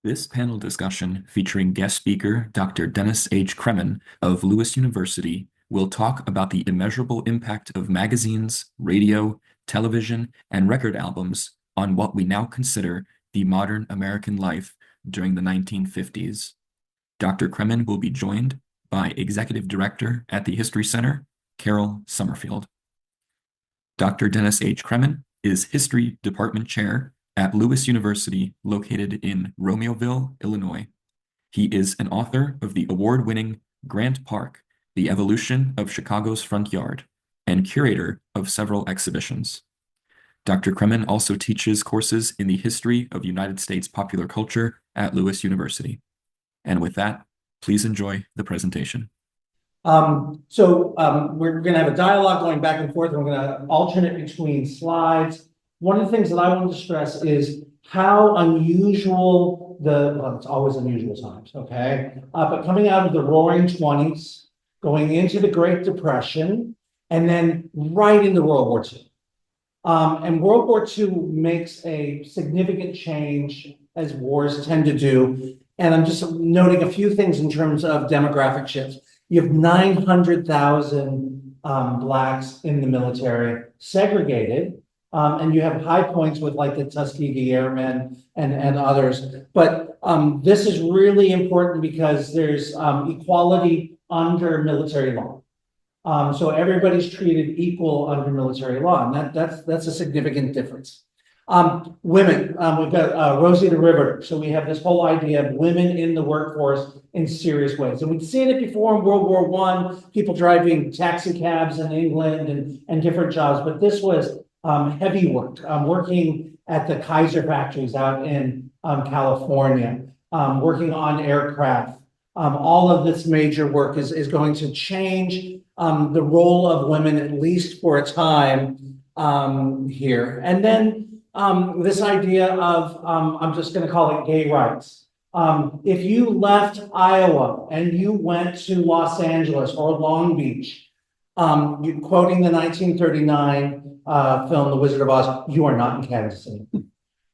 This panel discussion, featuring guest speaker Dr. Dennis H. Cremin of Lewis University, will talk about the immeasurable impact of magazines, radio, television, and record albums on what we now consider the modern American life during the 1950s. Dr. Cremin will be joined by Executive Director at the History Center, Carol Summerfield. Dr. Dennis H. Cremin is History Department Chair at Lewis University, located in Romeoville, Illinois. He is an author of the award-winning Grant Park, The Evolution of Chicago's Front Yard, and curator of several exhibitions. Dr. Cremin also teaches courses in the history of United States popular culture at Lewis University. And with that, please enjoy the presentation. We're going to have a dialogue going back and forth. We're going to alternate between slides. One of the things that I want to stress is how unusual it's always unusual times, okay? But coming out of the roaring 20s, going into the Great Depression, and then right into World War II. And World War II makes a significant change, as wars tend to do. And I'm just noting a few things in terms of demographic shifts. You have 900,000 Blacks in the military, segregated, and you have high points with like the Tuskegee Airmen and others. But this is really important because there's equality under military law. So everybody's treated equal under military law, and that's a significant difference. Women, we've got Rosie the Riveter. So we have this whole idea of women in the workforce in serious ways. And we'd seen it before in World War I, people driving taxi cabs in England and different jobs. But this was heavy work, working at the Kaiser factories out in California, working on aircraft. All of this major work is going to change the role of women, at least for a time here. And then this idea of, I'm just going to call it gay rights. If you left Iowa and you went to Los Angeles or Long Beach, quoting the 1939 film, The Wizard of Oz, you are not in Kansas City,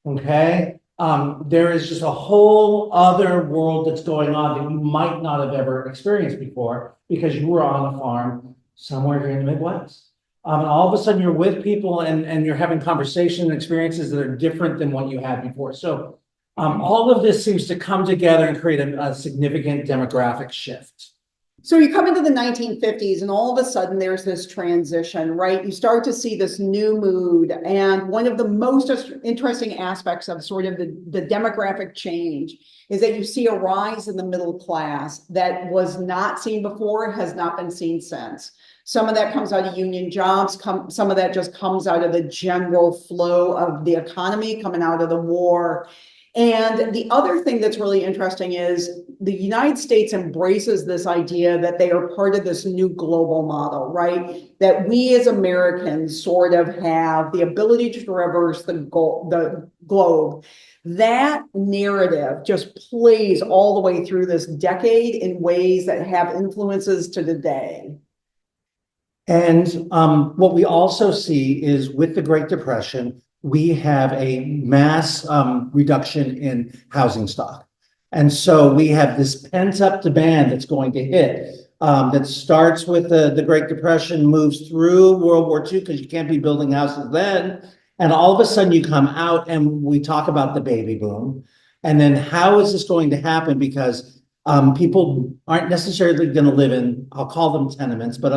okay? There is just a whole other world that's going on that you might not have ever experienced before because you were on a farm somewhere here in the Midwest. And all of a sudden you're with people and you're having conversation and experiences that are different than what you had before. So all of this seems to come together and create a significant demographic shift. So you come into the 1950s and all of a sudden there's this transition, right? You start to see this new mood. And one of the most interesting aspects of sort of the demographic change is that you see a rise in the middle class that was not seen before, has not been seen since. Some of that comes out of union jobs. Some of that just comes out of the general flow of the economy coming out of the war. And the other thing that's really interesting is the United States embraces this idea that they are part of this new global model, right? That we as Americans sort of have the ability to traverse the globe. That narrative just plays all the way through this decade in ways that have influences to today. And what we also see is with the Great Depression, we have a mass reduction in housing stock. And so we have this pent-up demand that's going to hit that starts with the Great Depression, moves through World War II because you can't be building houses then. And all of a sudden you come out and we talk about the baby boom. And then how is this going to happen? Because people aren't necessarily going to live in, I'll call them tenements, but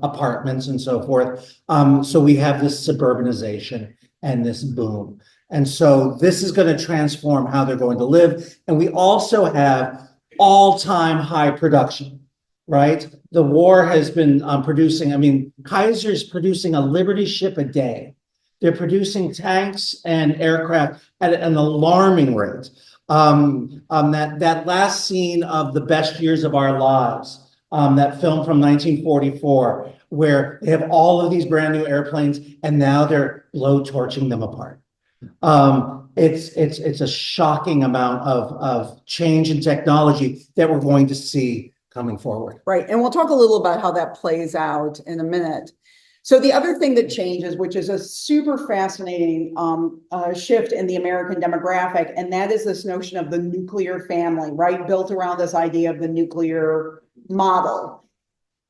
apartments and so forth. So we have this suburbanization and this boom. And so this is going to transform how they're going to live. And we also have all-time high production, right? The war has been producing, Kaiser's producing a Liberty ship a day. They're producing tanks and aircraft at an alarming rate. That last scene of The Best Years of Our Lives, that film from 1944, where they have all of these brand new airplanes and now they're blow torching them apart. It's a shocking amount of change in technology that we're going to see coming forward. Right, and we'll talk a little about how that plays out in a minute. So the other thing that changes, which is a super fascinating shift in the American demographic, and that is this notion of the nuclear family, right? Built around this idea of the nuclear model.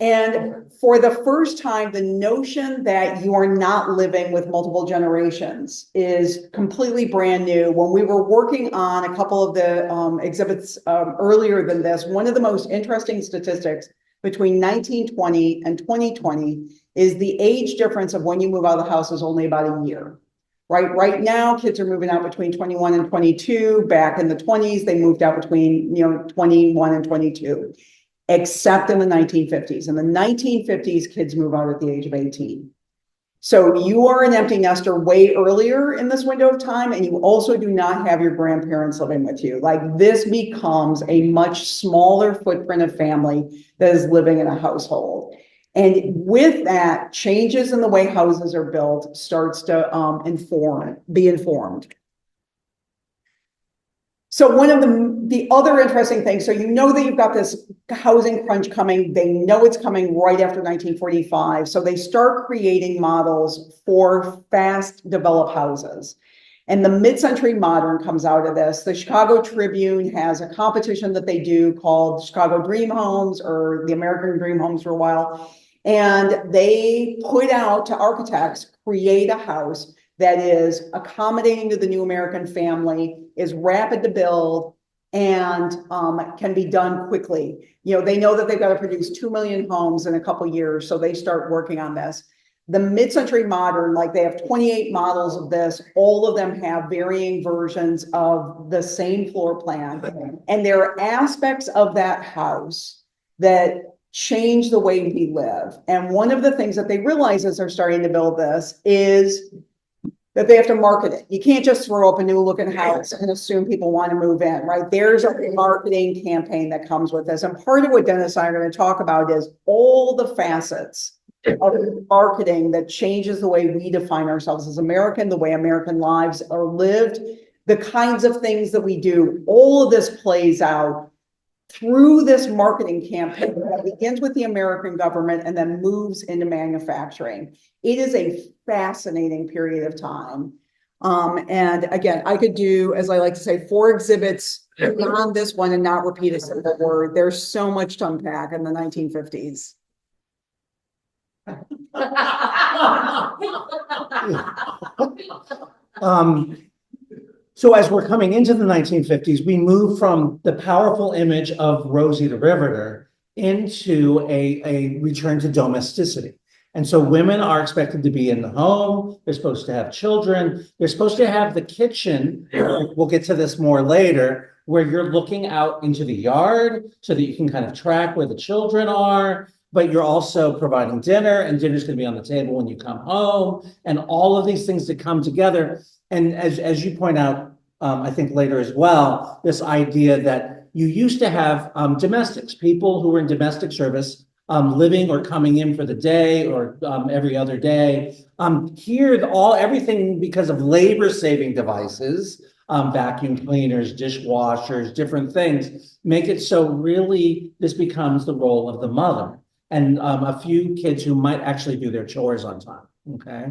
And for the first time, the notion that you are not living with multiple generations is completely brand new. When we were working on a couple of the exhibits earlier than this, one of the most interesting statistics between 1920 and 2020 is the age difference of when you move out of the house is only about a year. Right now, kids are moving out between 21 and 22. Back in the 20s, they moved out between 21 and 22. Except in the 1950s. In the 1950s, kids move out at the age of 18. So you are an empty nester way earlier in this window of time, and you also do not have your grandparents living with you. Like, this becomes a much smaller footprint of family that is living in a household. And with that, changes in the way houses are built starts to be informed. So one of the other interesting things, so you know that you've got this housing crunch coming. They know it's coming right after 1945. So they start creating models for fast developed houses. And the Mid-Century Modern comes out of this. The Chicago Tribune has a competition that they do called Chicago Dream Homes, or the American Dream Homes for a while. And they put out to architects, create a house that is accommodating to the new American family, is rapid to build, and can be done quickly. They know that they've got to produce 2 million homes in a couple of years, so they start working on this. The Mid-Century Modern, like, they have 28 models of this. All of them have varying versions of the same floor plan. And there are aspects of that house that change the way we live. And one of the things that they realize as they're starting to build this is that they have to market it. You can't just throw up a new looking house and assume people want to move in, right? There's a marketing campaign that comes with this. And part of what Dennis and I are going to talk about is all the facets of marketing that changes the way we define ourselves as American, the way American lives are lived, the kinds of things that we do. All of this plays out through this marketing campaign that begins with the American government and then moves into manufacturing. It is a fascinating period of time. And again, I could do, as I like to say, 4 exhibits on this one and not repeat a single word. There's so much to unpack in the 1950s. So as we're coming into the 1950s, we move from the powerful image of Rosie the Riveter into a return to domesticity. And so women are expected to be in the home. They're supposed to have children. They're supposed to have the kitchen. We'll get to this more later, where you're looking out into the yard so that you can kind of track where the children are. But you're also providing dinner, and dinner's going to be on the table when you come home, and all of these things that come together. And as you point out, I think later as well, this idea that you used to have domestics, people who were in domestic service, living or coming in for the day or every other day. Here, everything, because of labor-saving devices, vacuum cleaners, dishwashers, different things, make it so really this becomes the role of the mother, and a few kids who might actually do their chores on time. Okay.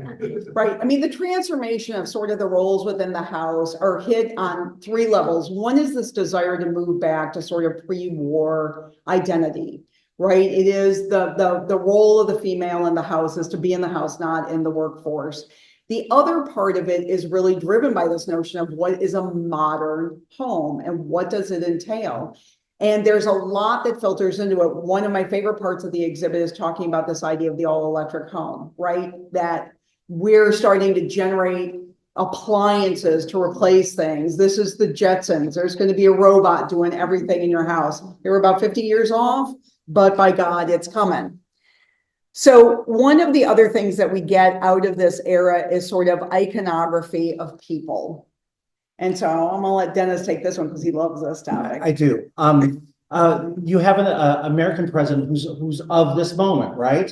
Right. I mean, the transformation of sort of the roles within the house are hit on 3 levels. One is this desire to move back to sort of pre-war identity, right? It is the role of the female in the house is to be in the house, not in the workforce. The other part of it is really driven by this notion of what is a modern home and what does it entail? And there's a lot that filters into it. One of my favorite parts of the exhibit is talking about this idea of the all-electric home, right? That we're starting to generate appliances to replace things. This is the Jetsons. There's going to be a robot doing everything in your house. They were about 50 years off, but by God, it's coming. So one of the other things that we get out of this era is sort of iconography of people. And so I'm gonna let Dennis take this one because he loves this topic. I do. You have an American president who's of this moment, right?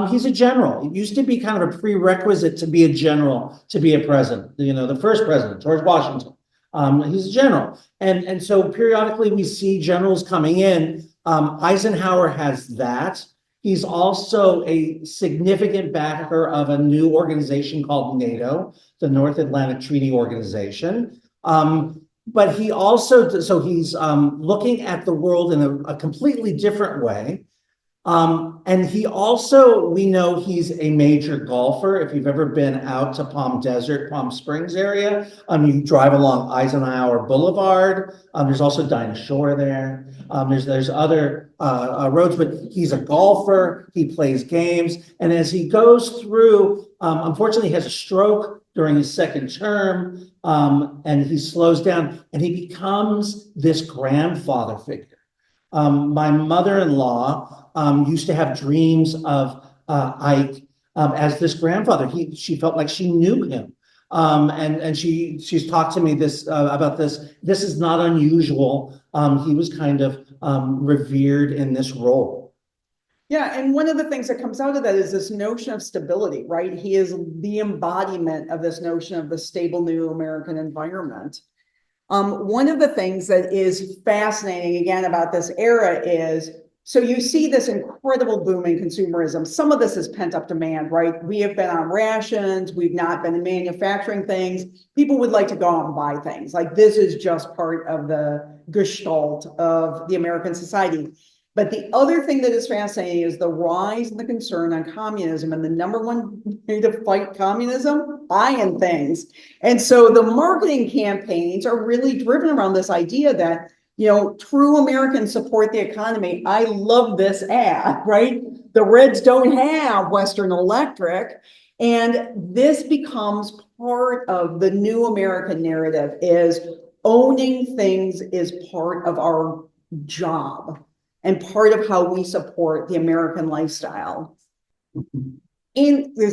He's a general. It used to be kind of a prerequisite to be a general, to be a president. The first president, George Washington, he's a general. And so periodically we see generals coming in. Eisenhower has that. He's also a significant backer of a new organization called NATO, the North Atlantic Treaty Organization. But he also, so he's looking at the world in a completely different way. And he also, we know he's a major golfer. If you've ever been out to Palm Desert, Palm Springs area, you drive along Eisenhower Boulevard. There's also Dinah Shore there. There's other roads, but he's a golfer. He plays games. And as he goes through, unfortunately, he has a stroke during his second term, and he slows down and he becomes this grandfather figure. My mother-in-law used to have dreams of Ike as this grandfather. She felt like she knew him. And she's talked to me about this. This is not unusual. He was kind of revered in this role. Yeah, and one of the things that comes out of that is this notion of stability, right? He is the embodiment of this notion of the stable new American environment. One of the things that is fascinating, again, about this era is, so you see this incredible boom in consumerism. Some of this is pent-up demand, right? We have been on rations. We've not been manufacturing things. People would like to go out and buy things. Like, this is just part of the gestalt of the American society. But the other thing that is fascinating is the rise in the concern on communism, and the number one way to fight communism, buying things. And so the marketing campaigns are really driven around this idea that, you know, true Americans support the economy. I love this ad, right? The Reds don't have Western Electric. And this becomes part of the new American narrative, is owning things is part of our job and part of how we support the American lifestyle.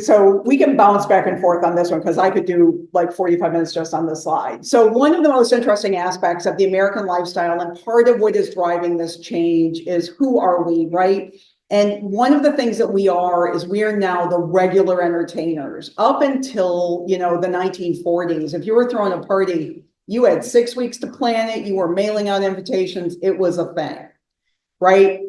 So we can bounce back and forth on this one, because I could do like 45 minutes just on this slide. So one of the most interesting aspects of the American lifestyle, and part of what is driving this change, is who are we, right? And one of the things that we are is we are now the regular entertainers. Up until, you know, the 1940s, if you were throwing a party, you had 6 weeks to plan it. You were mailing out invitations. It was a thing. Right?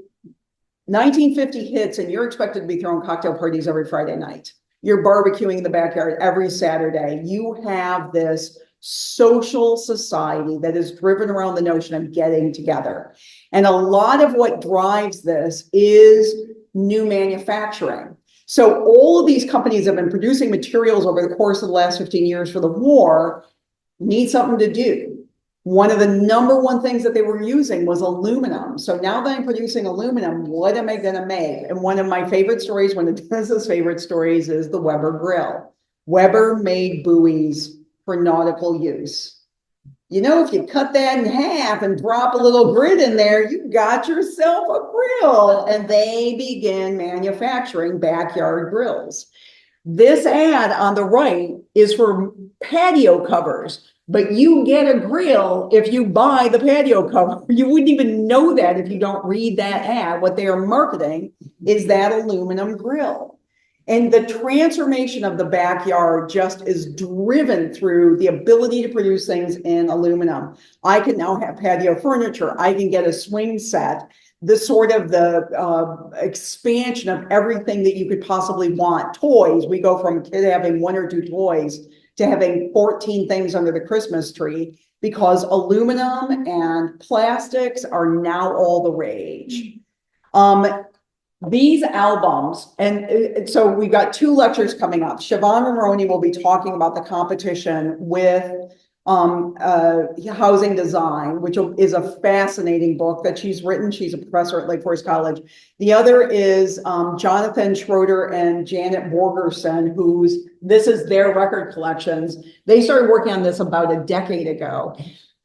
1950 hits and you're expected to be throwing cocktail parties every Friday night. You're barbecuing in the backyard every Saturday. You have this social society that is driven around the notion of getting together. And a lot of what drives this is new manufacturing. So all of these companies have been producing materials over the course of the last 15 years for the war, need something to do. One of the number one things that they were using was aluminum. So now that I'm producing aluminum, what am I going to make? And one of my favorite stories, one of Dennis's favorite stories, is the Weber grill. Weber made buoys for nautical use. You know, if you cut that in half and drop a little grit in there, you got yourself a grill. And they began manufacturing backyard grills. This ad on the right is for patio covers. But you get a grill if you buy the patio cover. You wouldn't even know that if you don't read that ad. What they are marketing is that aluminum grill. And the transformation of the backyard just is driven through the ability to produce things in aluminum. I can now have patio furniture. I can get a swing set. The sort of the expansion of everything that you could possibly want. Toys, we go from a kid having 1 or 2 toys to having 14 things under the Christmas tree, because aluminum and plastics are now all the rage. These albums, and so we've got 2 lectures coming up. Siobhan Maroney will be talking about the competition with housing design, which is a fascinating book that she's written. She's a professor at Lake Forest College. The other is Jonathan Schroeder and Janet Borgerson, this is their record collections. They started working on this about a decade ago.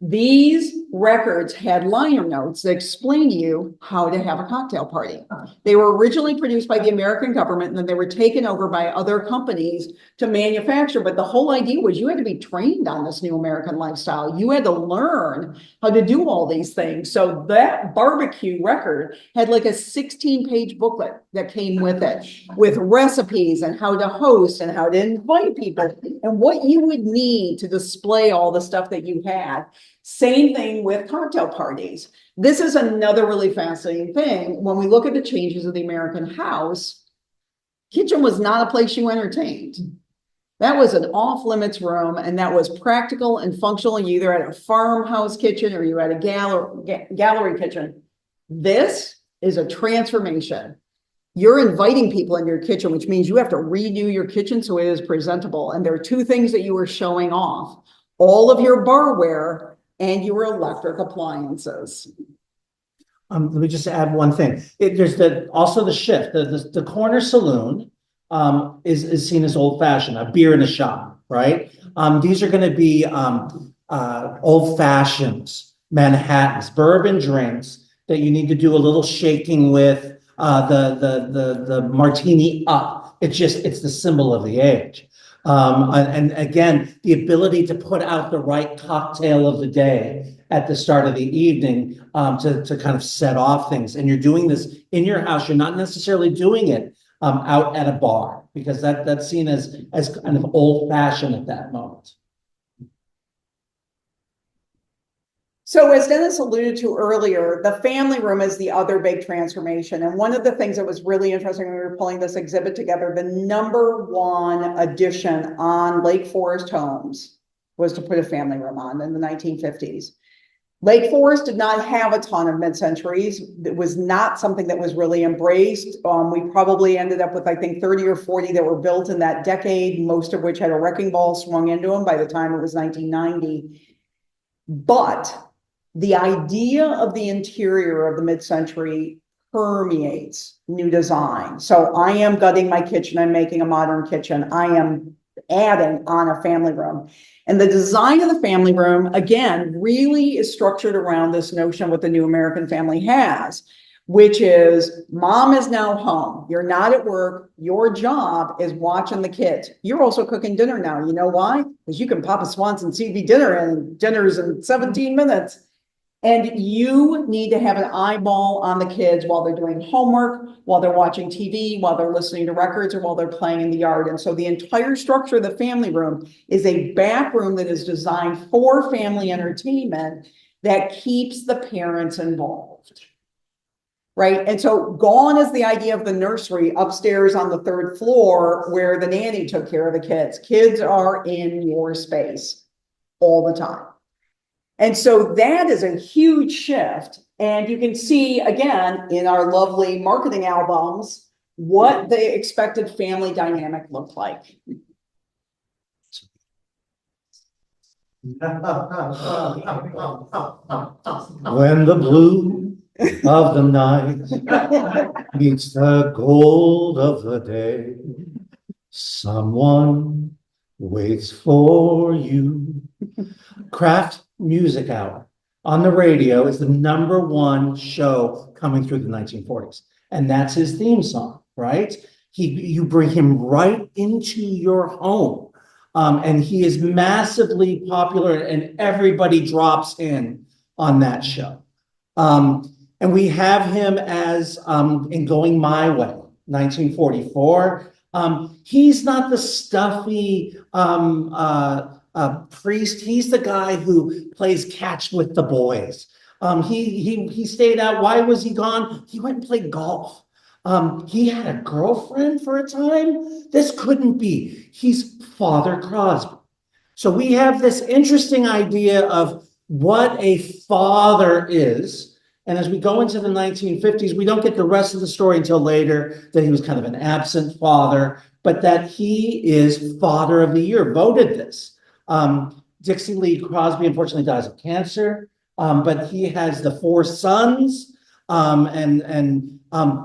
These records had liner notes that explain to you how to have a cocktail party. They were originally produced by the American government, and then they were taken over by other companies to manufacture. But the whole idea was you had to be trained on this new American lifestyle. You had to learn how to do all these things. So that barbecue record had like a 16-page booklet that came with it, with recipes and how to host and how to invite people and what you would need to display all the stuff that you had. Same thing with cocktail parties. This is another really fascinating thing. When we look at the changes of the American house, kitchen was not a place you entertained. That was an off-limits room, and that was practical and functional. You either had a farmhouse kitchen or you had a gallery kitchen. This is a transformation. You're inviting people in your kitchen, which means you have to redo your kitchen so it is presentable. And there are two things that you are showing off: all of your barware and your electric appliances. Let me just add one thing. There's also the shift. The corner saloon is seen as old fashioned, a beer in a shop, right? These are going to be old fashions, Manhattans, bourbon drinks that you need to do a little shaking with, the martini up. It's the symbol of the age. And again, the ability to put out the right cocktail of the day at the start of the evening, to kind of set off things. And you're doing this in your house. You're not necessarily doing it out at a bar, because that's seen as kind of old fashioned at that moment. So as Dennis alluded to earlier, the family room is the other big transformation. And one of the things that was really interesting when we were pulling this exhibit together, the #1 addition on Lake Forest homes was to put a family room on in the 1950s. Lake Forest did not have a ton of mid-centuries. It was not something that was really embraced. We probably ended up with, I think, 30 or 40 that were built in that decade, most of which had a wrecking ball swung into them by the time it was 1990. But the idea of the interior of the mid-century permeates new design. So I am gutting my kitchen. I'm making a modern kitchen. I am adding on a family room. And the design of the family room, again, really is structured around this notion of what the new American family has, which is mom is now home. You're not at work. Your job is watching the kids. You're also cooking dinner now. You know why? Because you can pop a Swanson TV dinner and dinner's in 17 minutes. And you need to have an eyeball on the kids while they're doing homework, while they're watching TV, while they're listening to records, or while they're playing in the yard. And so the entire structure of the family room is a back room that is designed for family entertainment that keeps the parents involved. Right? And so gone is the idea of the nursery upstairs on the 3rd floor where the nanny took care of the kids. Kids are in your space all the time. And so that is a huge shift. And you can see, again, in our lovely marketing albums, what the expected family dynamic looked like. When the blue of the night meets the gold of the day, someone waits for you. Craft Music Hour on the radio is the #1 show coming through the 1940s. And that's his theme song, right? You bring him right into your home. And he is massively popular, and everybody drops in on that show. And we have him as in Going My Way, 1944. He's not the stuffy priest. He's the guy who plays catch with the boys. He stayed out. Why was he gone? He went and played golf. He had a girlfriend for a time. This couldn't be. He's Father Crosby. So we have this interesting idea of what a father is. And as we go into the 1950s, we don't get the rest of the story until later, that he was kind of an absent father, but that he is Father of the Year, voted this. Dixie Lee Crosby unfortunately dies of cancer, but he has the 4 sons, and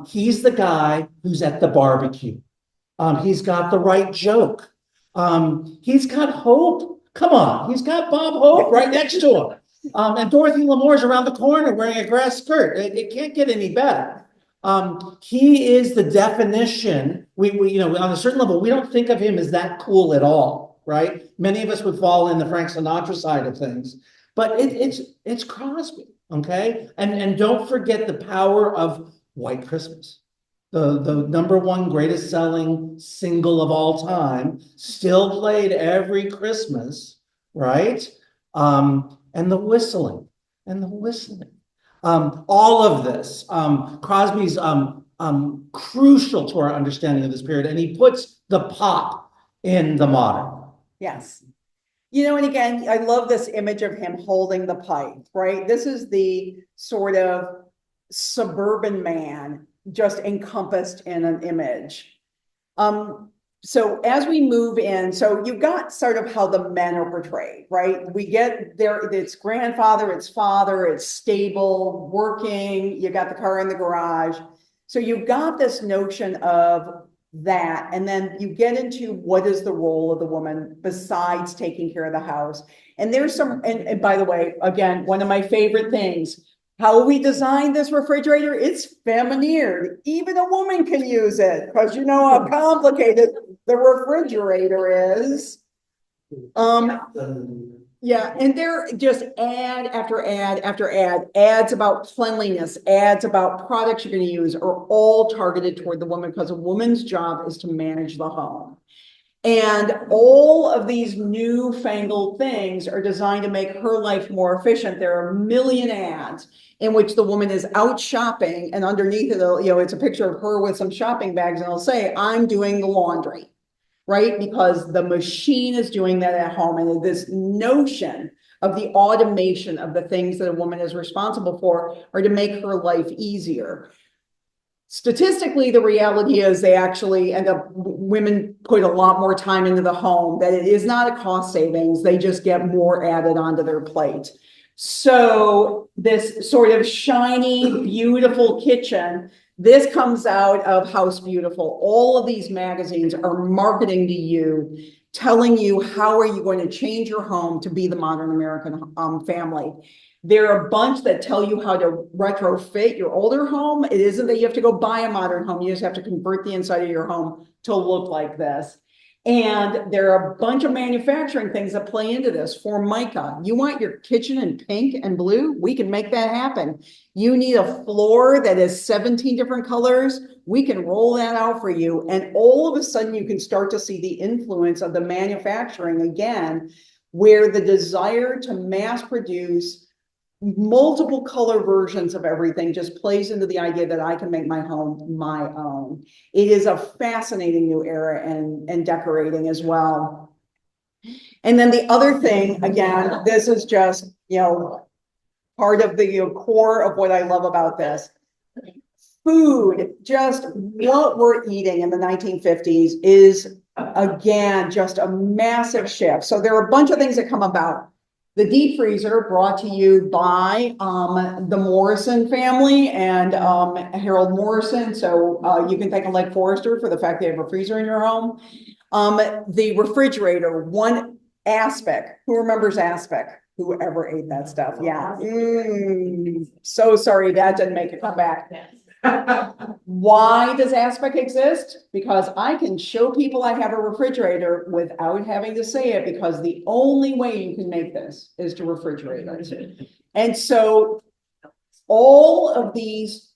he's the guy who's at the barbecue. He's got the right joke. He's got Hope. Come on, he's got Bob Hope right next to him. And Dorothy Lamore's around the corner wearing a grass skirt. It can't get any better. He is the definition. We on a certain level, we don't think of him as that cool at all, right? Many of us would fall in the Frank Sinatra side of things, but it's Crosby, okay? And don't forget the power of White Christmas. The #1 greatest selling single of all time, still played every Christmas, right? and the whistling and the whistling. All of this, Crosby's crucial to our understanding of this period, and he puts the pop in the modern. Yes. You know, and again, I love this image of him holding the pipe, right? This is the sort of suburban man just encompassed in an image. So as we move in, so you've got sort of how the men are portrayed, right? We get there, it's grandfather, it's father, it's stable, working, you got the car in the garage. So you've got this notion of that, and then you get into what is the role of the woman besides taking care of the house. And there's some, and by the way, again, one of my favorite things, how we designed this refrigerator, it's femineered. Even a woman can use it, because you know how complicated the refrigerator is. Yeah, and they're just ad after ad after ad. Ads about cleanliness, ads about products you're going to use are all targeted toward the woman, because a woman's job is to manage the home. And all of these newfangled things are designed to make her life more efficient. There are a million ads in which the woman is out shopping, and underneath it, you know, it's a picture of her with some shopping bags, and it'll say, "I'm doing the laundry." Right? Because the machine is doing that at home. And this notion of the automation of the things that a woman is responsible for are to make her life easier. Statistically, the reality is they actually end up, women put a lot more time into the home, that it is not a cost savings. They just get more added onto their plate. So this sort of shiny, beautiful kitchen, this comes out of House Beautiful. All of these magazines are marketing to you, telling you how are you going to change your home to be the modern American family. There are a bunch that tell you how to retrofit your older home. It isn't that you have to go buy a modern home. You just have to convert the inside of your home to look like this. And there are a bunch of manufacturing things that play into this. Formica, you want your kitchen in pink and blue? We can make that happen. You need a floor that is 17 different colors? We can roll that out for you. And all of a sudden you can start to see the influence of the manufacturing again, where the desire to mass produce multiple color versions of everything just plays into the idea that I can make my home my own. It is a fascinating new era and decorating as well. And then the other thing, again, this is just, you know, part of the core of what I love about this. Food, just what we're eating in the 1950s is, again, just a massive shift. So there are a bunch of things that come about. The deep freezer, brought to you by the Morrison family and Harold Morrison. So you can thank a Lake Forester for the fact they have a freezer in your home. The refrigerator, one Aspic. Who remembers Aspic? Whoever ate that stuff? Yeah. So sorry that didn't make it come back. Why does Aspic exist? Because I can show people I have a refrigerator without having to say it, because the only way you can make this is to refrigerate it. And so all of these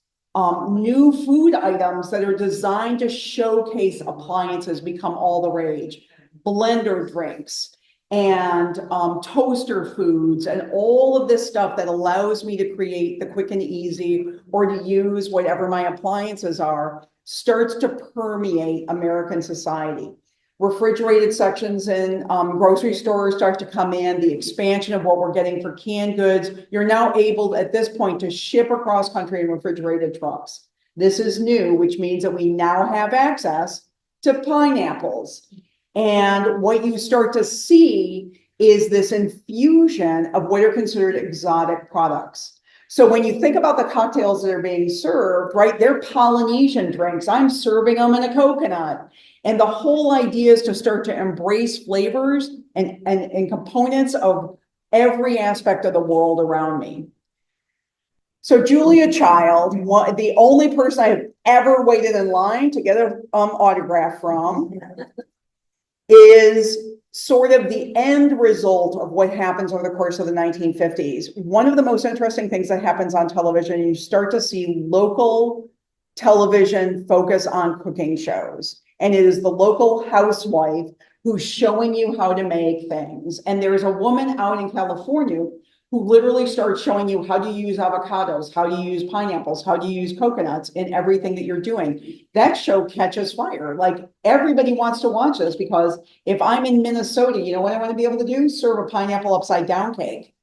new food items that are designed to showcase appliances become all the rage. Blender drinks and toaster foods and all of this stuff that allows me to create the quick and easy, or to use whatever my appliances are, starts to permeate American society. Refrigerated sections in grocery stores start to come in, the expansion of what we're getting for canned goods. You're now able at this point to ship across country in refrigerated trucks. This is new, which means that we now have access to pineapples. And what you start to see is this infusion of what are considered exotic products. So when you think about the cocktails that are being served, right, they're Polynesian drinks. I'm serving them in a coconut. And the whole idea is to start to embrace flavors and components of every aspect of the world around me. So Julia Child, the only person I have ever waited in line to get an autograph from, is sort of the end result of what happens over the course of the 1950s. One of the most interesting things that happens on television, you start to see local television focus on cooking shows. And it is the local housewife who's showing you how to make things. And there's a woman out in California who literally starts showing you how do you use avocados, how do you use pineapples, how do you use coconuts in everything that you're doing. That show catches fire. Like everybody wants to watch this because if I'm in Minnesota, you know what I want to be able to do? Serve a pineapple upside down cake.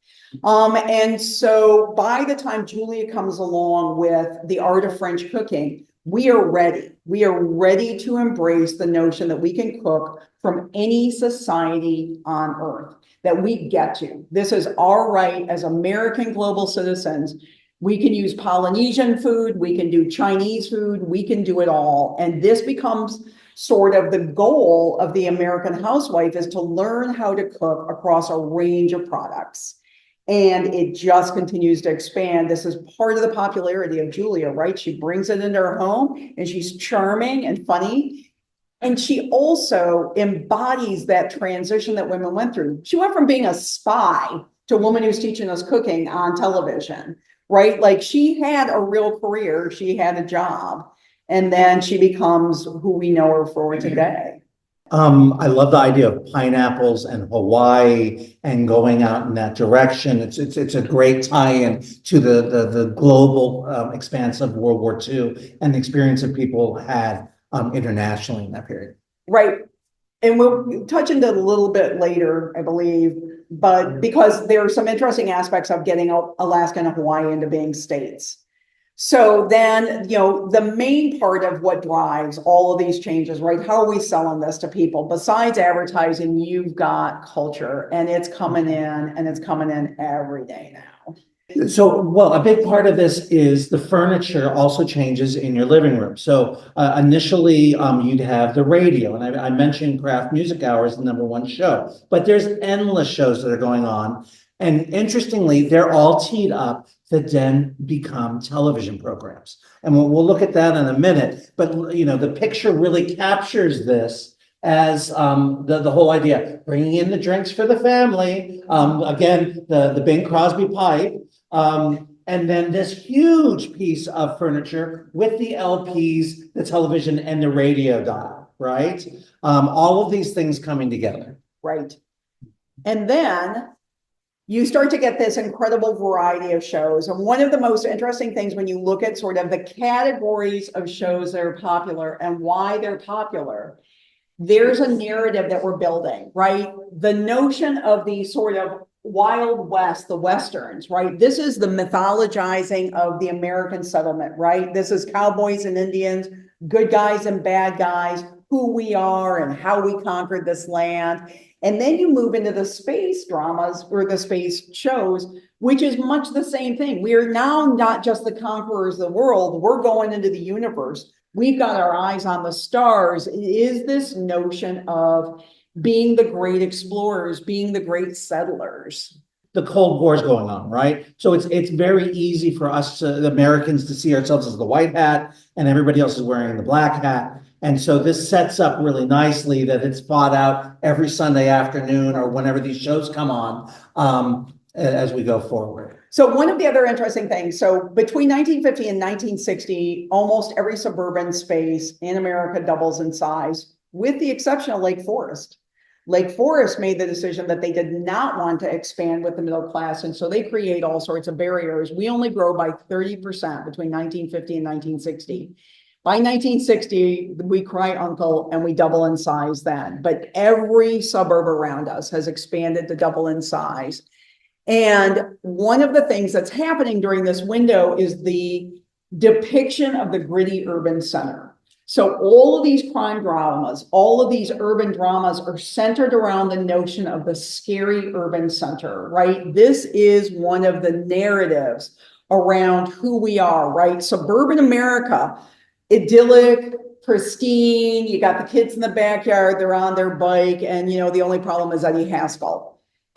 And so by the time Julia comes along with the art of French cooking, we are ready. We are ready to embrace the notion that we can cook from any society on earth, that we get to. This is our right as American global citizens. We can use Polynesian food, we can do Chinese food, we can do it all. And this becomes sort of the goal of the American housewife, is to learn how to cook across a range of products. And it just continues to expand. This is part of the popularity of Julia, right? She brings it into her home and she's charming and funny. And she also embodies that transition that women went through. She went from being a spy to a woman who's teaching us cooking on television, right? Like she had a real career, she had a job, and then she becomes who we know her for today. I love the idea of pineapples and Hawaii and going out in that direction. It's a great tie-in to the global expanse of World War II and the experience that people had internationally in that period. Right. And we'll touch into it a little bit later, I believe, but because there are some interesting aspects of getting Alaska and Hawaii into being states. So then, you know, the main part of what drives all of these changes, right? How are we selling this to people? Besides advertising, you've got culture, and it's coming in, and it's coming in every day now. So, well, a big part of this is the furniture also changes in your living room. So initially, you'd have the radio, and I mentioned Craft Music Hour is the #1 show, but there's endless shows that are going on. And interestingly, they're all teed up that then become television programs. And we'll look at that in a minute. But, you know, the picture really captures this as the whole idea, bringing in the drinks for the family. Again, the Bing Crosby pipe. And then this huge piece of furniture with the LPs, the television, and the radio dial, right? All of these things coming together. Right. And then you start to get this incredible variety of shows. And one of the most interesting things when you look at sort of the categories of shows that are popular and why they're popular, there's a narrative that we're building, right? The notion of the sort of Wild West, the Westerns, right? This is the mythologizing of the American settlement, right? This is cowboys and Indians, good guys and bad guys, who we are and how we conquered this land. And then you move into the space dramas or the space shows, which is much the same thing. We are now not just the conquerors of the world, we're going into the universe. We've got our eyes on the stars. It is this notion of being the great explorers, being the great settlers. The Cold War is going on, right? So it's very easy for us, the Americans, to see ourselves as the white hat and everybody else is wearing the black hat. And so this sets up really nicely that it's fought out every Sunday afternoon or whenever these shows come on as we go forward. So one of the other interesting things, so between 1950 and 1960, almost every suburban space in America doubles in size, with the exception of Lake Forest. Lake Forest made the decision that they did not want to expand with the middle class, and so they create all sorts of barriers. We only grow by 30% between 1950 and 1960. By 1960, we cry uncle and we double in size then. But every suburb around us has expanded to double in size. And one of the things that's happening during this window is the depiction of the gritty urban center. So all of these crime dramas, all of these urban dramas are centered around the notion of the scary urban center, right? This is one of the narratives around who we are, right? Suburban America, idyllic, pristine, you got the kids in the backyard, they're on their bike, and you know, the only problem is Eddie Haskell.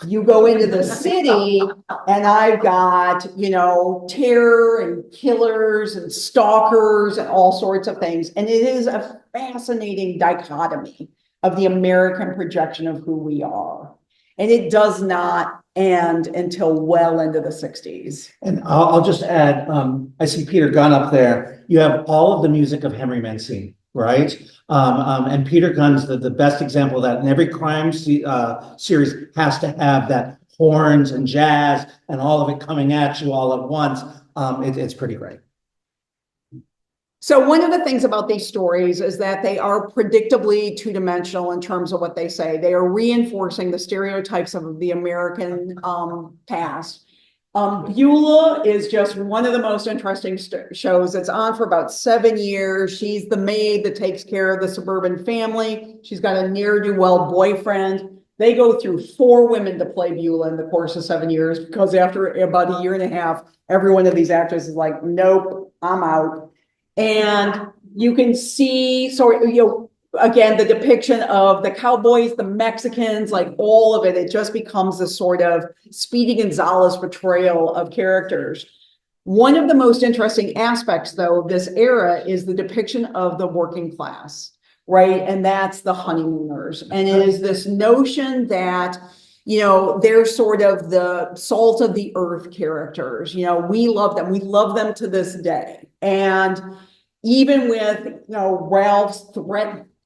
You go into the city and I've got, you know, terror and killers and stalkers and all sorts of things. And it is a fascinating dichotomy of the American projection of who we are. And it does not end until well into the 60s. And I'll just add, I see Peter Gunn up there. You have all of the music of Henry Mancini, right? And Peter Gunn's the best example of that. And every crime series has to have that horns and jazz and all of it coming at you all at once. It's pretty great. So one of the things about these stories is that they are predictably two-dimensional in terms of what they say. They are reinforcing the stereotypes of the American past. Beulah is just one of the most interesting shows. It's on for about 7 years. She's the maid that takes care of the Suburban family. She's got a ne'er-do-well boyfriend. They go through 4 women to play Beulah in the course of 7 years, because after about a year and a half, every one of these actors is like, nope, I'm out. And you can see, so, again, the depiction of the cowboys, the Mexicans, like all of it, it just becomes this sort of Speedy Gonzales portrayal of characters. One of the most interesting aspects, though, of this era is the depiction of the working class, right? And that's the honeymooners. And it is this notion that, they're sort of the salt of the earth characters. We love them. We love them to this day. And even with, Ralph's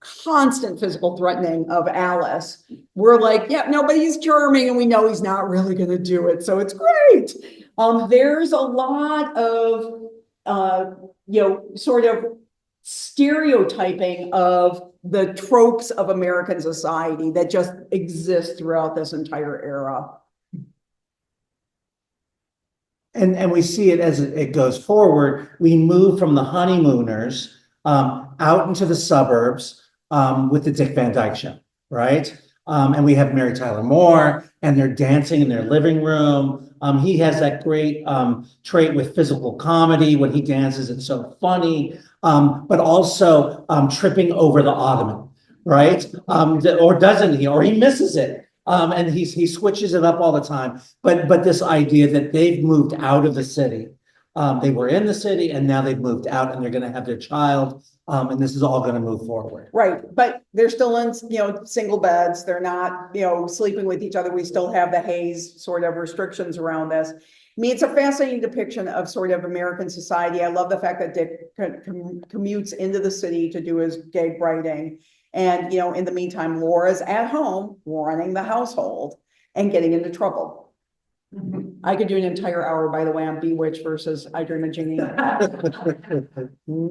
constant physical threatening of Alice, we're like, yeah, no, but he's charming and we know he's not really going to do it. So it's great. There's a lot of, sort of stereotyping of the tropes of American society that just exist throughout this entire era. And we see it as it goes forward. We move from the honeymooners out into the suburbs with the Dick Van Dyke Show, right? And we have Mary Tyler Moore, and they're dancing in their living room. He has that great trait with physical comedy. When he dances, it's so funny, but also tripping over the ottoman, right? Or doesn't he? Or he misses it. And he switches it up all the time. But this idea that they've moved out of the city, they were in the city and now they've moved out and they're going to have their child, and this is all going to move forward. Right, but they're still in single beds. They're not sleeping with each other. We still have the Hayes sort of restrictions around this. I mean, it's a fascinating depiction of sort of American society. I love the fact that Dick commutes into the city to do his gig writing. And, in the meantime, Laura's at home running the household and getting into trouble. I could do an entire hour, by the way, on Bewitched versus I Dream of Jeannie.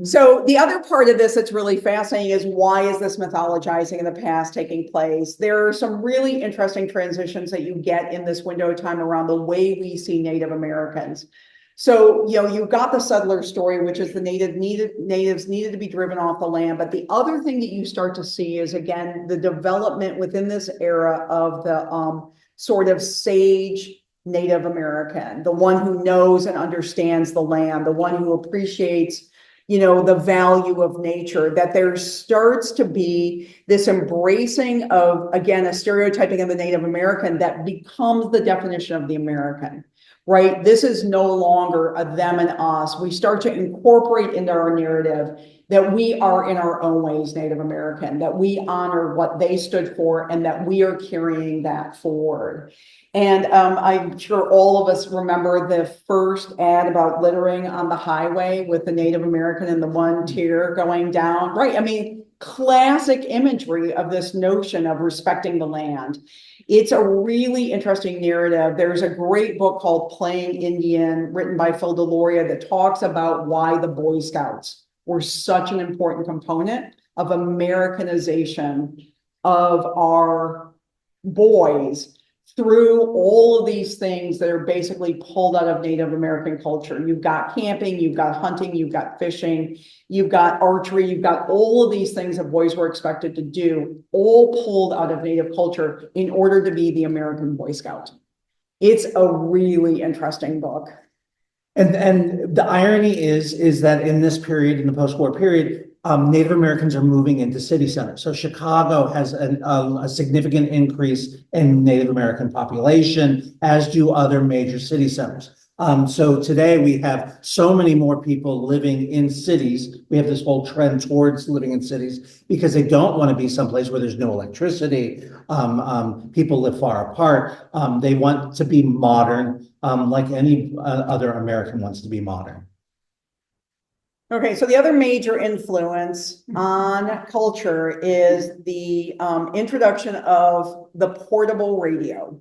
So the other part of this that's really fascinating is, why is this mythologizing in the past taking place? There are some really interesting transitions that you get in this window of time around the way we see Native Americans. So, you've got the settler story, which is the natives needed to be driven off the land. But the other thing that you start to see is, again, the development within this era of the sort of sage Native American, the one who knows and understands the land, the one who appreciates, the value of nature, that there starts to be this embracing of, again, a stereotyping of the Native American that becomes the definition of the American. Right? This is no longer a them and us. We start to incorporate into our narrative that we are in our own ways Native American, that we honor what they stood for, and that we are carrying that forward. And I'm sure all of us remember the first ad about littering on the highway with the Native American and the one tear going down. Right? I mean, classic imagery of this notion of respecting the land. It's a really interesting narrative. There's a great book called Playing Indian, written by Phil Deloria, that talks about why the Boy Scouts were such an important component of Americanization of our boys through all of these things that are basically pulled out of Native American culture. You've got camping, you've got hunting, you've got fishing, you've got archery, you've got all of these things that boys were expected to do, all pulled out of Native culture in order to be the American Boy Scout. It's a really interesting book. And the irony is that in this period, in the post-war period, Native Americans are moving into city centers. So Chicago has a significant increase in Native American population, as do other major city centers. So today we have so many more people living in cities. We have this whole trend towards living in cities because they don't want to be someplace where there's no electricity. People live far apart. They want to be modern, like any other American wants to be modern. Okay, so the other major influence on culture is the introduction of the portable radio.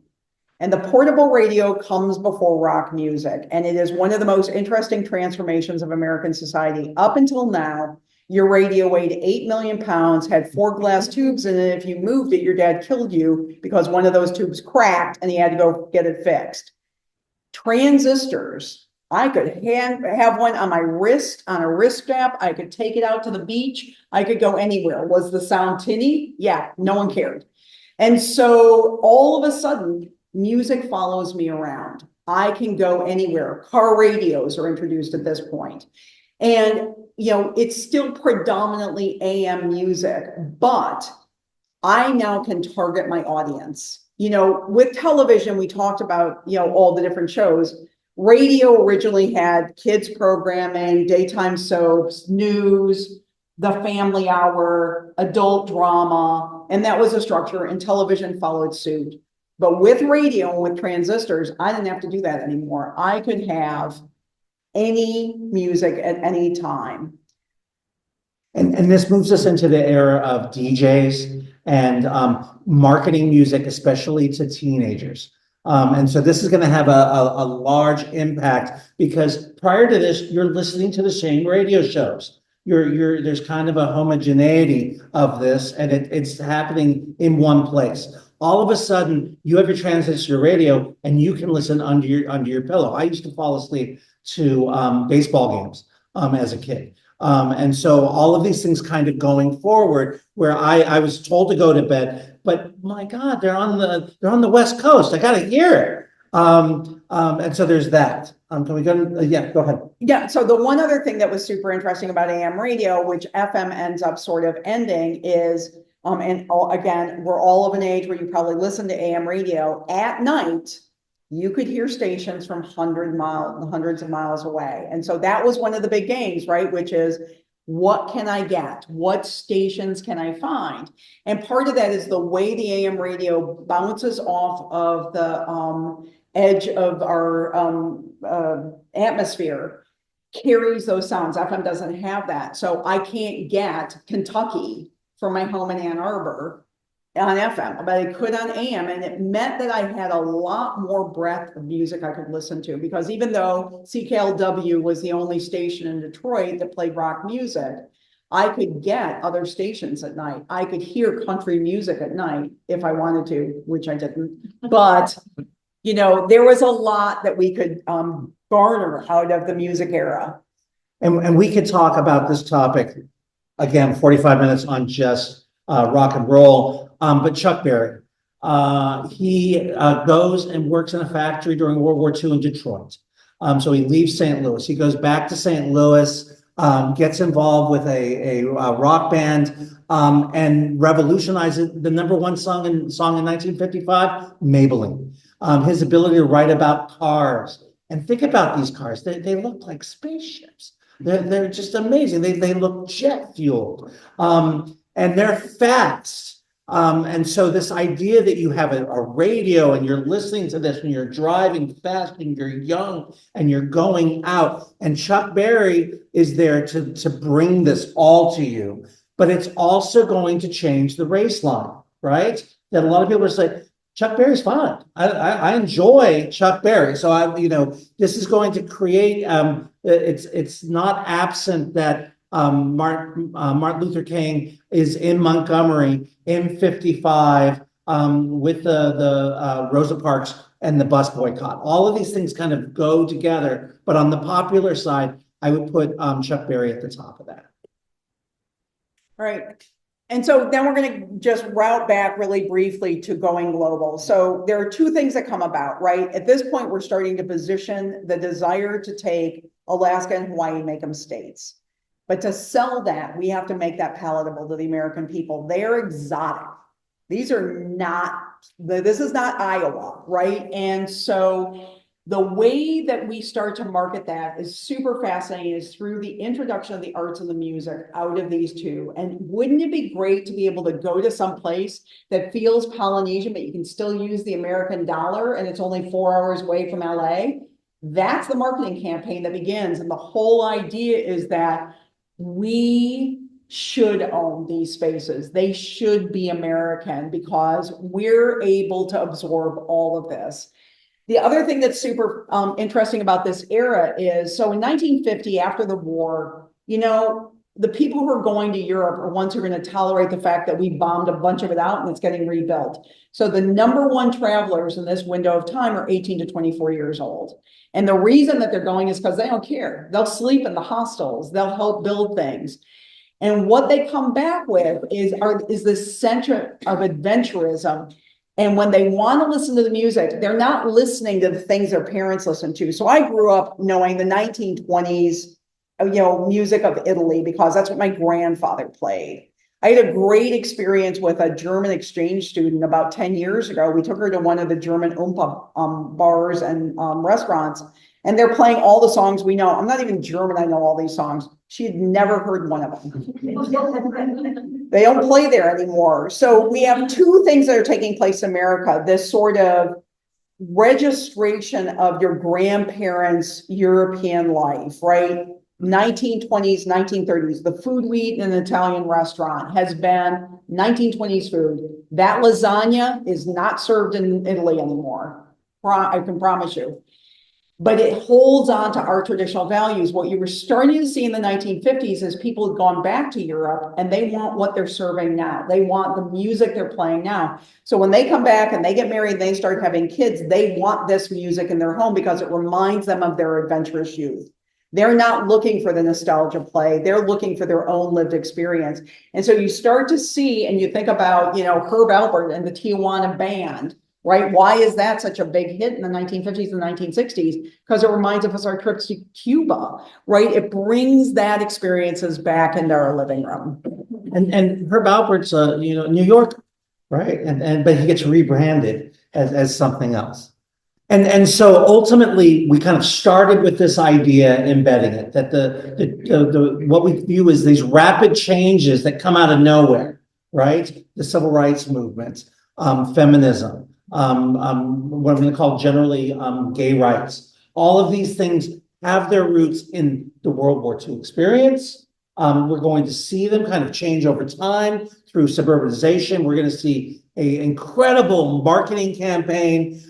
And the portable radio comes before rock music. And it is one of the most interesting transformations of American society. Up until now, your radio weighed 8 million pounds, had 4 glass tubes in it. If you moved it, your dad killed you because one of those tubes cracked and he had to go get it fixed. Transistors, I could have one on my wrist, on a wrist strap. I could take it out to the beach. I could go anywhere. Was the sound tinny? Yeah, no one cared. And so all of a sudden, music follows me around. I can go anywhere. Car radios are introduced at this point. And, you know, it's still predominantly AM music, but I now can target my audience. You know, with television, we talked about, you know, all the different shows. Radio originally had kids programming, daytime soaps, news, the family hour, adult drama, and that was a structure, and television followed suit. But with radio and with transistors, I didn't have to do that anymore. I could have any music at any time. And this moves us into the era of DJs and marketing music, especially to teenagers. And so this is going to have a large impact because prior to this, you're listening to the same radio shows. There's kind of a homogeneity of this, and it's happening in one place. All of a sudden, you have your transistor radio, and you can listen under your pillow. I used to fall asleep to baseball games as a kid. And so all of these things kind of going forward where I was told to go to bed, but my God, they're on the West Coast. I got to hear it. And so there's that. Can we go to, yeah, go ahead. Yeah. So the one other thing that was super interesting about AM radio, which FM ends up sort of ending is, again, we're all of an age where you probably listen to AM radio at night. You could hear stations from hundreds of miles away. And so that was one of the big games, right? Which is, what can I get? What stations can I find? And part of that is the way the AM radio bounces off of the edge of our atmosphere, carries those sounds. FM doesn't have that. So I can't get Kentucky from my home in Ann Arbor on FM, but I could on AM, and it meant that I had a lot more breadth of music I could listen to, because even though CKLW was the only station in Detroit that played rock music, I could get other stations at night. I could hear country music at night if I wanted to, which I didn't, but you know, there was a lot that we could garner out of the music era. And we could talk about this topic again, 45 minutes on just rock and roll. But Chuck Berry, he goes and works in a factory during World War II in Detroit. So he leaves St. Louis. He goes back to St. Louis, gets involved with a rock band, and revolutionizes the #1 song in 1955, Maybelline. His ability to write about cars. And think about these cars. They look like spaceships. They're just amazing. They look jet fueled. And they're fast. And so this idea that you have a radio and you're listening to this when you're driving fast and you're young and you're going out, and Chuck Berry is there to bring this all to you, but it's also going to change the race line, right? That a lot of people are saying, Chuck Berry's fine. I enjoy Chuck Berry. So this is going to create, it's not absent that Martin Luther King is in Montgomery in 55 with the Rosa Parks and the bus boycott. All of these things kind of go together, but on the popular side, I would put Chuck Berry at the top of that. All right. And so then we're going to just route back really briefly to going global. So there are two things that come about, right? At this point, we're starting to position the desire to take Alaska and Hawaii and make them states. But to sell that, we have to make that palatable to the American people. They're exotic. These are not, this is not Iowa, right? And so the way that we start to market that is super fascinating, is through the introduction of the arts and the music out of these two. And wouldn't it be great to be able to go to some place that feels Polynesian, but you can still use the American dollar and it's only 4 hours away from LA? That's the marketing campaign that begins. And the whole idea is that we should own these spaces. They should be American because we're able to absorb all of this. The other thing that's super interesting about this era is, so in 1950, after the war, you know, the people who are going to Europe are ones who are going to tolerate the fact that we bombed a bunch of it out and it's getting rebuilt. So the number one travelers in this window of time are 18 to 24 years old. And the reason that they're going is because they don't care. They'll sleep in the hostels. They'll help build things. And what they come back with is this center of adventurism. And when they want to listen to the music, they're not listening to the things their parents listened to. So I grew up knowing the 1920s, music of Italy, because that's what my grandfather played. I had a great experience with a German exchange student about 10 years ago. We took her to one of the German Oompa bars and restaurants, and they're playing all the songs we know. I'm not even German, I know all these songs. She had never heard one of them. They don't play there anymore. So we have two things that are taking place in America, this sort of registration of your grandparents' European life, right? 1920s, 1930s, the food we eat in an Italian restaurant has been 1920s food. That lasagna is not served in Italy anymore. I can promise you. But it holds on to our traditional values. What you were starting to see in the 1950s is people had gone back to Europe and they want what they're serving now. They want the music they're playing now. So when they come back and they get married, they start having kids, they want this music in their home because it reminds them of their adventurous youth. They're not looking for the nostalgia play. They're looking for their own lived experience. And so you start to see, and you think about, Herb Alpert and the Tijuana Band, right? Why is that such a big hit in the 1950s and 1960s? Because it reminds us of our trips to Cuba, right? It brings that experiences back into our living room. And Herb Alpert's, New York, right? But he gets rebranded as something else. And so ultimately, we kind of started with this idea, embedding it, that the what we view as these rapid changes that come out of nowhere, right? The civil rights movement, feminism, what I'm going to call generally gay rights. All of these things have their roots in the World War II experience. We're going to see them kind of change over time through suburbanization. We're going to see an incredible marketing campaign.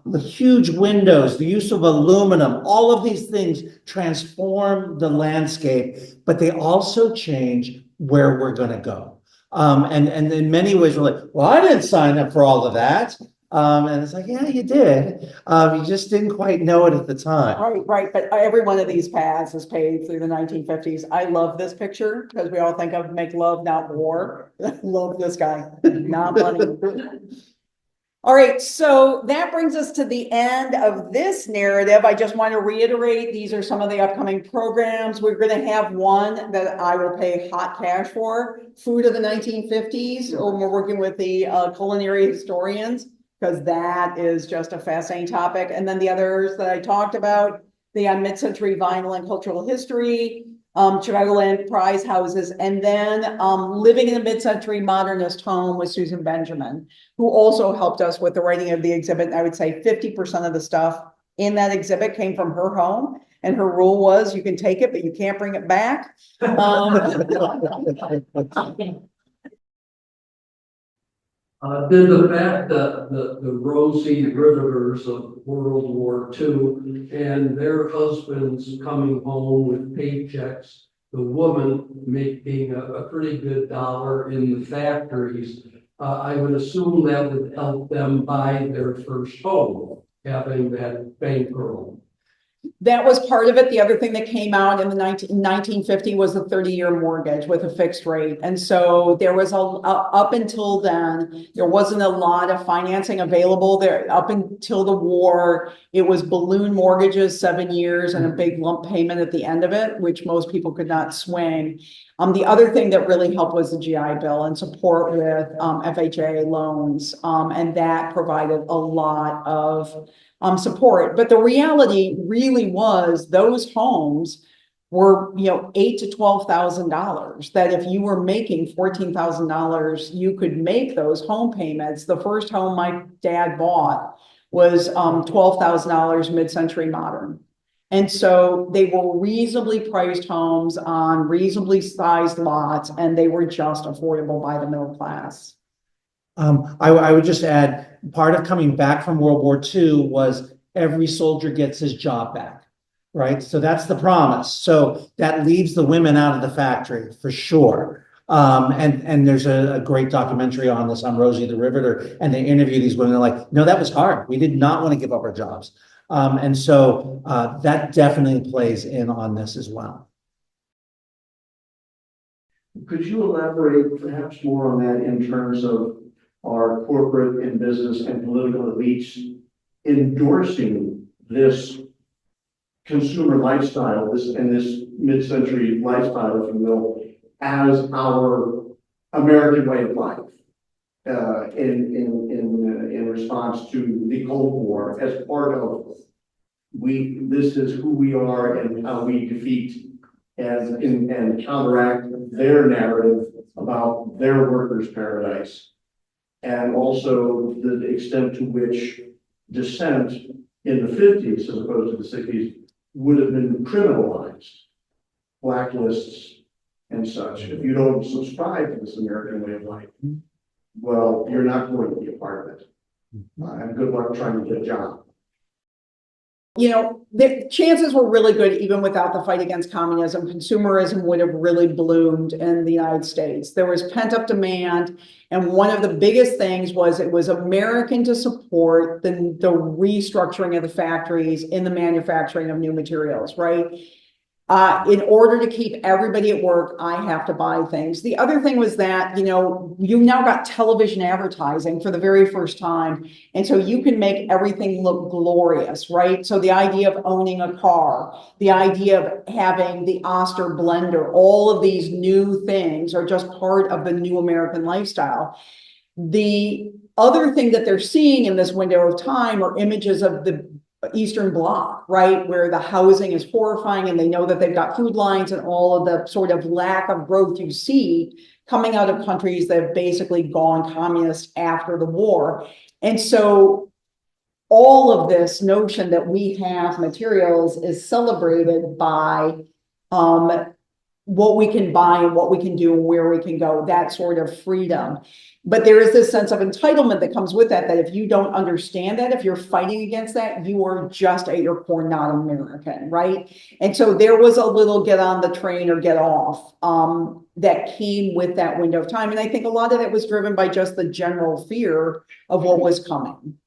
The huge windows, the use of aluminum, all of these things transform the landscape, but they also change where we're going to go. And in many ways, we're like, well, I didn't sign up for all of that. And it's like, yeah, you did. You just didn't quite know it at the time. Right. But every one of these paths is paved through the 1950s. I love this picture because we all think of make love, not war. Love this guy, not money. All right, so that brings us to the end of this narrative. I just want to reiterate, these are some of the upcoming programs. We're going to have one that I will pay hot cash for, Food of the 1950s, or we're working with the culinary historians, because that is just a fascinating topic. And then the others that I talked about, the mid-century vinyl and cultural history, Chicagoland prize houses, and then living in a mid-century modernist home with Susan Benjamin, who also helped us with the writing of the exhibit. And I would say 50% of the stuff in that exhibit came from her home. And her rule was you can take it, but you can't bring it back. Did the fact that the Rosie Riveters of World War II and their husbands coming home with paychecks, the woman making a pretty good dollar in the factories, I would assume that would help them buy their first home, having that bankroll. That was part of it. The other thing that came out in the 1950 was the 30-year mortgage with a fixed rate. And so there was up until then, there wasn't a lot of financing available there. Up until the war, it was balloon mortgages, 7 years, and a big lump payment at the end of it, which most people could not swing. The other thing that really helped was the GI Bill and support with FHA loans. And that provided a lot of support. But the reality really was those homes were, $8,000 to $12,000, that if you were making $14,000, you could make those home payments. The first home my dad bought was $12,000 mid-century modern. And so they were reasonably priced homes on reasonably sized lots, and they were just affordable by the middle class. I would just add, part of coming back from World War II was every soldier gets his job back, right? So that's the promise. So that leaves the women out of the factory for sure. And there's a great documentary on this on Rosie the Riveter, and they interview these women. They're like, no, that was hard. We did not want to give up our jobs. And so that definitely plays in on this as well. Could you elaborate perhaps more on that in terms of our corporate and business and political elites endorsing this consumer lifestyle, this mid-century lifestyle, if you will, as our American way of life, in response to the Cold War, as part of this is who we are and how we defeat and counteract their narrative about their workers' paradise, and also the extent to which dissent in the 50s, as opposed to the 60s, would have been criminalized, blacklists and such. If you don't subscribe to this American way of life, well, you're not going to be a part of it. And good luck trying to get a job. You know, the chances were really good, even without the fight against communism. Consumerism would have really bloomed in the United States. There was pent-up demand, and one of the biggest things was it was American to support the restructuring of the factories in the manufacturing of new materials, right? In order to keep everybody at work, I have to buy things. The other thing was that, you know, you now got television advertising for the very first time. And so you can make everything look glorious, right? So the idea of owning a car, the idea of having the Oster blender, all of these new things are just part of the new American lifestyle. The other thing that they're seeing in this window of time are images of the Eastern Bloc, right, where the housing is horrifying, and they know that they've got food lines and all of the sort of lack of growth you see coming out of countries that have basically gone communist after the war. And so all of this notion that we have materials is celebrated by what we can buy and what we can do and where we can go, that sort of freedom. But there is this sense of entitlement that comes with that, that if you don't understand that, if you're fighting against that, you are just at your core not American, right? And so there was a little get on the train or get off that came with that window of time. And I think a lot of that was driven by just the general fear of what was coming.